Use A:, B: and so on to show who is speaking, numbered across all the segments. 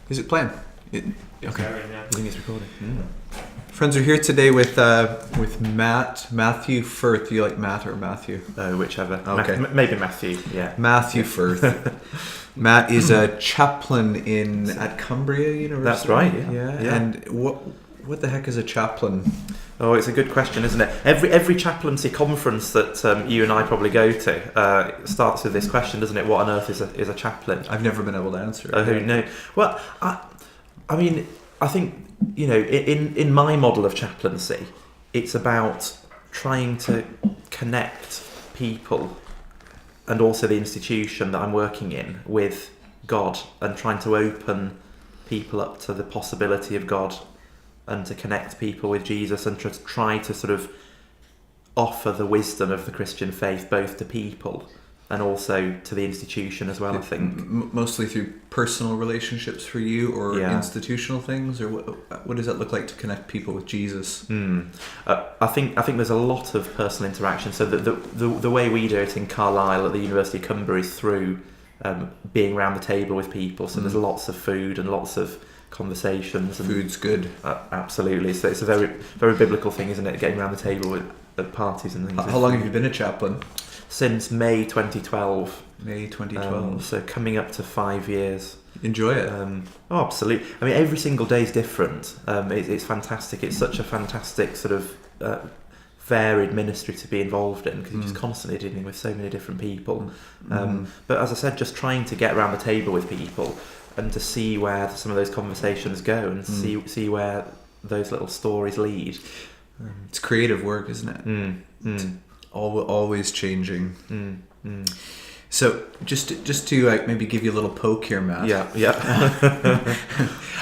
A: Is it playing? Okay.
B: I think it's recording.
A: Friends, are here today with Matthew Firth. Do you like Matt or Matthew?
B: Whichever.
A: Okay.
B: Maybe Matthew. Yeah.
A: Matthew Firth. Matt is a chaplain at Cumbria University.
B: That's right.
A: Yeah. And what the heck is a chaplain?
B: Oh, it's a good question, isn't it? Every chaplaincy conference that you and I probably go to starts with this question, doesn't it? What on earth is a chaplain?
A: I've never been able to answer it.
B: Oh, no. Well, I mean, I think, in my model of chaplaincy, it's about trying to connect people and also the institution that I'm working in with God, and trying to open people up to the possibility of God and to connect people with Jesus, and to try to sort of offer the wisdom of the Christian faith both to people and also to the institution as well, I think.
A: Mostly through personal relationships for you, or institutional things, or what does that look like to connect people with Jesus?
B: I think there's a lot of personal interaction. So the way we do it in Carlisle at the University of Cumbria is through being around the table with people. So there's lots of food and lots of conversations. And
A: food's good.
B: Absolutely. So it's a very, very biblical thing, isn't it? Getting around the table at parties and things.
A: How long have you been a chaplain?
B: Since May 2012.
A: May 2012.
B: So coming up to 5 years.
A: Enjoy it.
B: Absolutely. I mean, every single day is different. It's fantastic. It's such a fantastic sort of varied ministry to be involved in, because you're just constantly dealing with so many different people. But as I said, just trying to get around the table with people and to see where some of those conversations go, and see where those little stories lead.
A: It's creative work, isn't it? Always changing. So just to maybe give you a little poke here, Matt.
B: Yeah.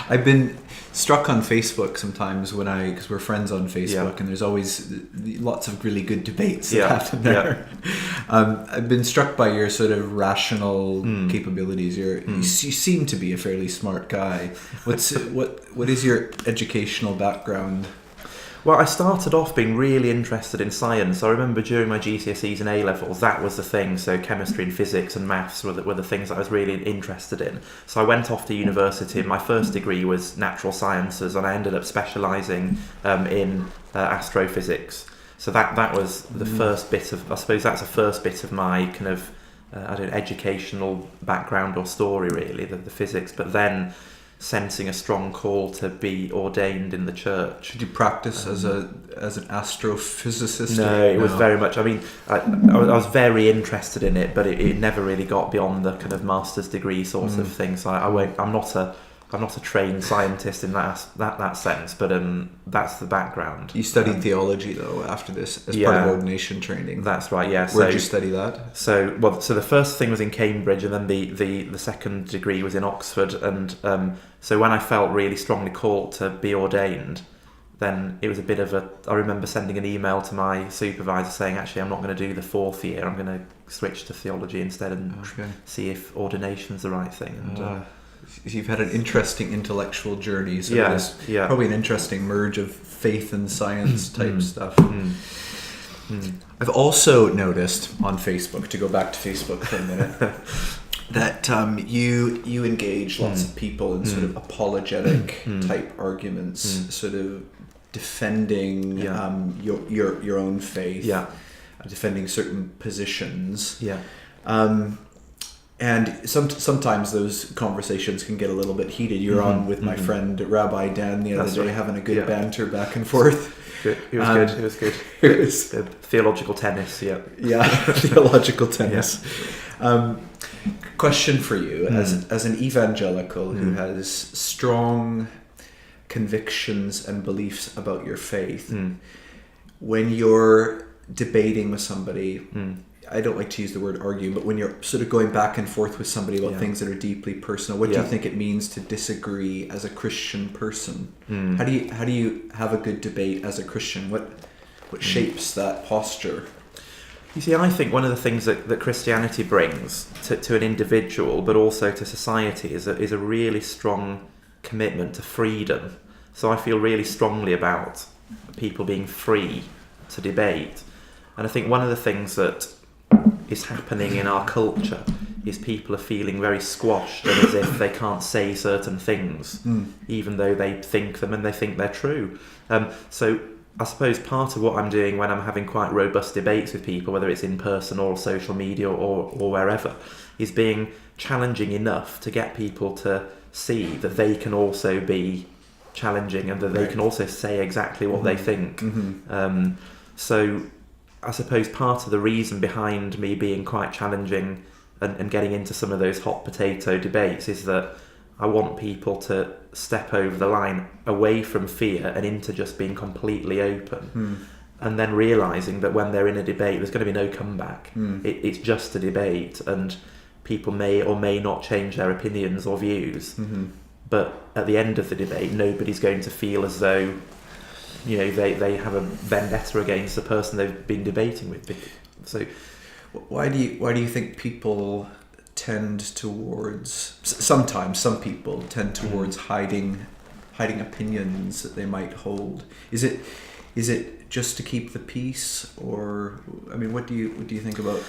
A: I've been struck on Facebook sometimes because we're friends on Facebook, and there's always lots of really good debates that happen there. I've been struck by your sort of rational capabilities. You seem to be a fairly smart guy. What is your educational background?
B: Well, I started off being really interested in science. I remember during my GCSEs and A-levels, that was the thing. So chemistry and physics and maths were the things that I was really interested in. So I went off to university, and my first degree was natural sciences, and I ended up specialising in astrophysics. So that was the first bit of, I suppose that's the first bit of my kind of, educational background or story, really, the physics. But then sensing a strong call to be ordained in the church.
A: Did you practice as an astrophysicist?
B: No, it was very much. I mean, I was very interested in it, but it never really got beyond the kind of master's degree sort of thing. So I'm not a trained scientist in that sense, but that's the background.
A: You studied theology though after this as part of ordination training.
B: That's right. Yeah.
A: Where did you study that?
B: So the first thing was in Cambridge, and then the second degree was in Oxford, and so when I felt really strongly called to be ordained, then it was a bit of I remember sending an email to my supervisor saying, actually, I'm not going to do the fourth year. I'm going to switch to theology instead and see if ordination's the right thing. And,
A: you've had an interesting intellectual journey. So there's probably an interesting merge of faith and science type stuff. I've also noticed on Facebook, to go back to Facebook for a minute, that you engage lots of people in sort of apologetic type arguments, sort of defending your own faith, defending certain positions. And sometimes those conversations can get a little bit heated. You're on with my friend Rabbi Dan the other day, having a good banter back and forth.
B: Good. It was good. It was theological tennis.
A: Theological tennis. Question for you, as an evangelical who has strong convictions and beliefs about your faith, when you're debating with somebody, I don't like to use the word argue, but when you're sort of going back and forth with somebody about things that are deeply personal, what do you think it means to disagree as a Christian person? How do you have a good debate as a Christian? What shapes that posture?
B: You see, I think one of the things that Christianity brings to an individual, but also to society, is a really strong commitment to freedom. So I feel really strongly about people being free to debate. And I think one of the things that is happening in our culture is people are feeling very squashed and as if they can't say certain things, even though they think them and they think they're true. So I suppose part of what I'm doing when I'm having quite robust debates with people, whether it's in person or social media or wherever, is being challenging enough to get people to see that they can also be challenging and that they can also say exactly what they think. So I suppose part of the reason behind me being quite challenging and getting into some of those hot potato debates is that I want people to step over the line away from fear and into just being completely open, and then realising that when they're in a debate there's going to be no comeback. It's just a debate, and people may or may not change their opinions or views, but at the end of the debate nobody's going to feel as though they have a vendetta against the person they've been debating with. So
A: why do you think people tend towards, sometimes some people tend towards hiding opinions that they might hold? Is it just to keep the peace, or I mean, what do you think about?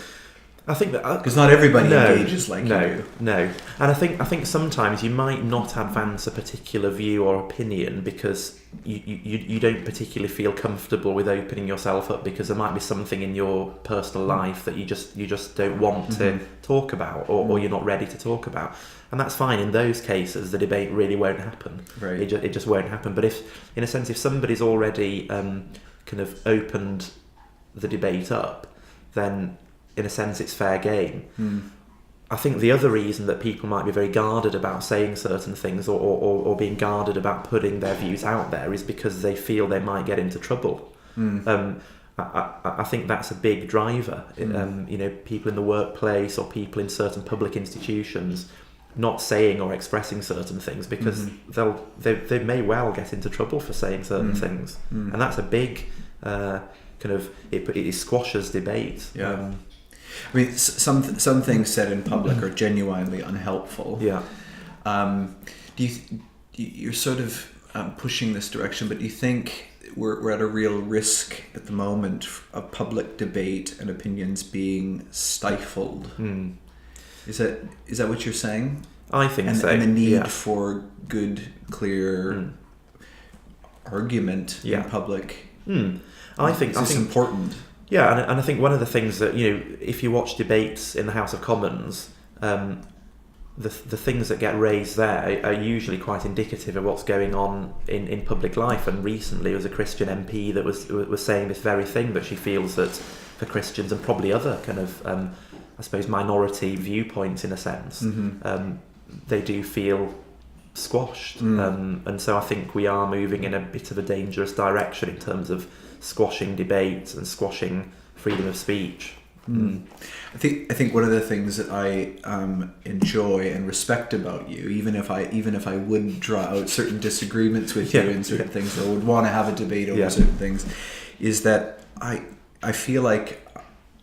B: I think that
A: because not everybody engages like you do.
B: No, and I think sometimes you might not advance a particular view or opinion because you don't particularly feel comfortable with opening yourself up, because there might be something in your personal life that you just don't want to talk about, or you're not ready to talk about, and that's fine. In those cases, the debate really won't happen.
A: Right.
B: It just won't happen. But if, in a sense, if somebody's already kind of opened the debate up, then in a sense it's fair game. I think the other reason that people might be very guarded about saying certain things or being guarded about putting their views out there is because they feel they might get into trouble. I think that's a big driver. People in the workplace or people in certain public institutions not saying or expressing certain things because they may well get into trouble for saying certain things, and that's a big it squashes debate.
A: I mean, some things said in public are genuinely unhelpful. You're sort of pushing this direction, but do you think we're at a real risk at the moment of public debate and opinions being stifled? Is that what you're saying?
B: I think so.
A: And the need for good, clear argument in public.
B: I think
A: it's important.
B: Yeah, and I think one of the things that, if you watch debates in the House of Commons, the things that get raised there are usually quite indicative of what's going on in public life. And recently there was a Christian MP that was saying this very thing, that she feels that for Christians and probably other kind of, I suppose, minority viewpoints in a sense, they do feel squashed. And so I think we are moving in a bit of a dangerous direction in terms of squashing debates and squashing freedom of speech.
A: I think one of the things that I enjoy and respect about you, even if I would draw out certain disagreements with you in certain things, or would want to have a debate over certain things, is that I feel like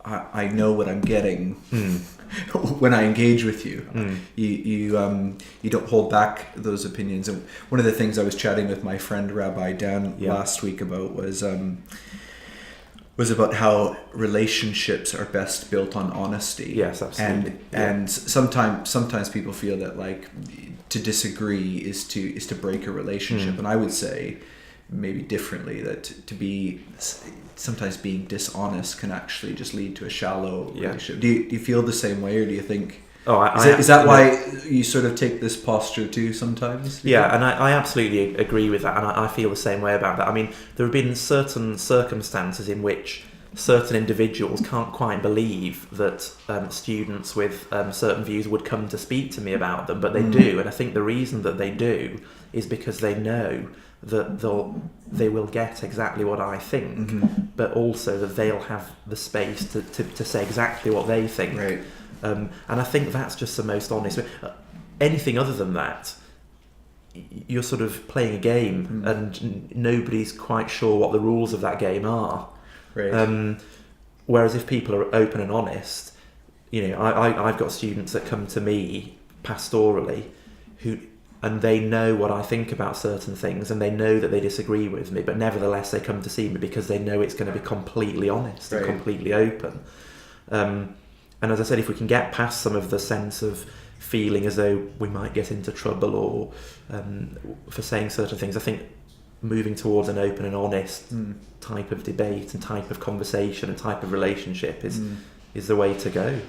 A: I know what I'm getting when I engage with you. You don't hold back those opinions. And one of the things I was chatting with my friend Rabbi Dan last week about was about how relationships are best built on honesty.
B: Yes, absolutely.
A: And sometimes people feel that like to disagree is to break a relationship, and I would say maybe differently, that to be sometimes being dishonest can actually just lead to a shallow relationship. Do you feel the same way, or do you think is that why you sort of take this posture too sometimes?
B: Yeah, and I absolutely agree with that, and I feel the same way about that. I mean, there have been certain circumstances in which certain individuals can't quite believe that students with certain views would come to speak to me about them, but they do. And I think the reason that they do is because they know that they will get exactly what I think, but also that they'll have the space to say exactly what they think.
A: Right.
B: And I think that's just the most honest. Anything other than that, you're sort of playing a game, and nobody's quite sure what the rules of that game are.
A: Right.
B: Whereas if people are open and honest, I've got students that come to me pastorally and they know what I think about certain things, and they know that they disagree with me, but nevertheless they come to see me because they know it's going to be completely honest and completely open. as I said, if we can get past some of the sense of feeling as though we might get into trouble or for saying certain things, I think moving towards an open and honest type of debate and type of conversation and type of relationship is the way to go.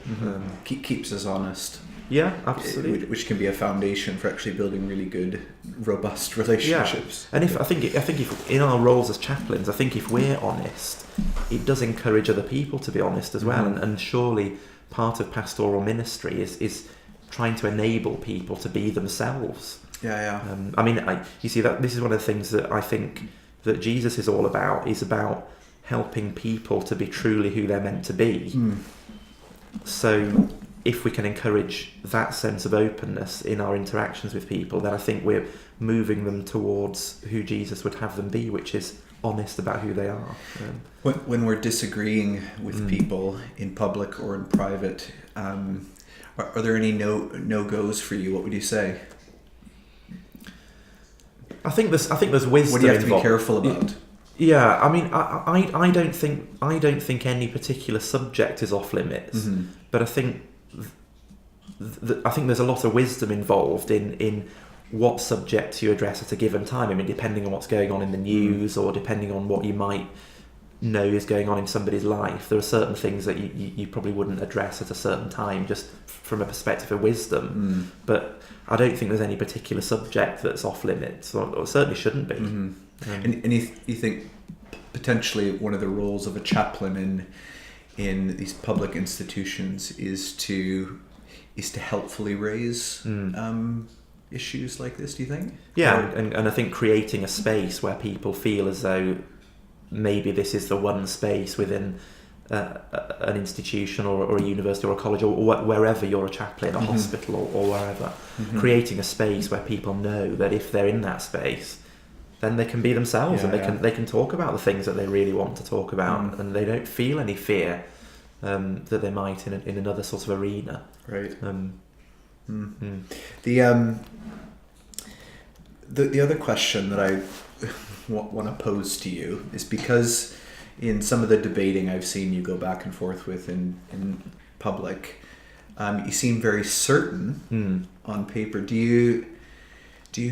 A: Keeps us honest.
B: Yeah, absolutely.
A: Which can be a foundation for actually building really good, robust relationships.
B: Yeah. And I think if in our roles as chaplains, I think if we're honest, it does encourage other people to be honest as well. And surely part of pastoral ministry is trying to enable people to be themselves. I mean, you see that this is one of the things that I think that Jesus is all about. Is about helping people to be truly who they're meant to be. So if we can encourage that sense of openness in our interactions with people, then I think we're moving them towards who Jesus would have them be, which is honest about who they are.
A: When we're disagreeing with people in public or in private, are there any no-goes for you? What would you say?
B: I think there's wisdom.
A: What do you have to
B: involved.
A: Be careful about?
B: Yeah, I mean, I don't think any particular subject is off limits, but I think there's a lot of wisdom involved in what subjects you address at a given time. I mean, depending on what's going on in the news or depending on what you might know is going on in somebody's life, there are certain things that you probably wouldn't address at a certain time just from a perspective of wisdom. But I don't think there's any particular subject that's off limits, or certainly shouldn't be.
A: And you think potentially one of the roles of a chaplain in these public institutions is to helpfully raise issues like this, do you think?
B: Yeah, and I think creating a space where people feel as though maybe this is the one space within an institution or a university or a college or wherever you're a chaplain, a hospital or wherever, creating a space where people know that if they're in that space, then they can be themselves and they can talk about the things that they really want to talk about, and they don't feel any fear that they might in another sort of arena.
A: Right. The other question that I want to pose to you is, because in some of the debating I've seen you go back and forth with in public, you seem very certain on paper. Do you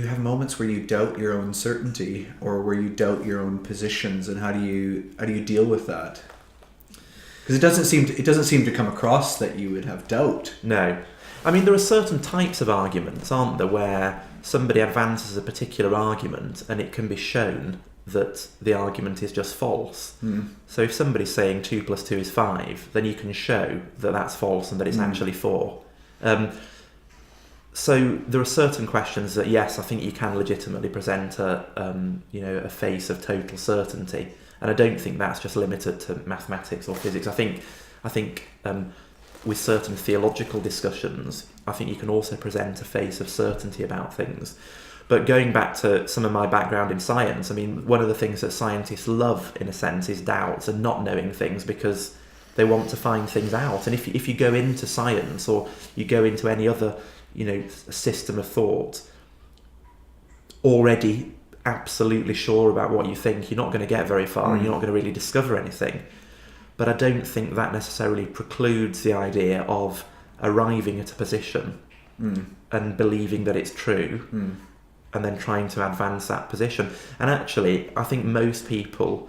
A: have moments where you doubt your own certainty, or where you doubt your own positions, and how do you deal with that? Because it doesn't seem to come across that you would have doubt.
B: No. I mean, there are certain types of arguments, aren't there, where somebody advances a particular argument and it can be shown that the argument is just false. So if somebody's saying 2 + 2 is 5, then you can show that that's false and that it's actually 4. So there are certain questions that, yes, I think you can legitimately present a face of total certainty, and I don't think that's just limited to mathematics or physics. I think with certain theological discussions, I think you can also present a face of certainty about things. But going back to some of my background in science, I mean, one of the things that scientists love, in a sense, is doubts and not knowing things, because they want to find things out. And if you go into science, or you go into any other system of thought already absolutely sure about what you think, you're not going to get very far, and you're not going to really discover anything. But I don't think that necessarily precludes the idea of arriving at a position and believing that it's true, and then trying to advance that position. And actually, I think most people,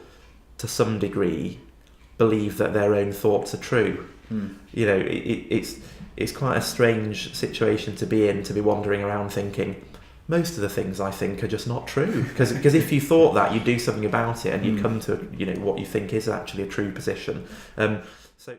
B: to some degree, believe that their own thoughts are true. It's quite a strange situation to be in, to be wandering around thinking, most of the things I think are just not true. Because if you thought that, you'd do something about it, and you'd come to what you think is actually a true position. So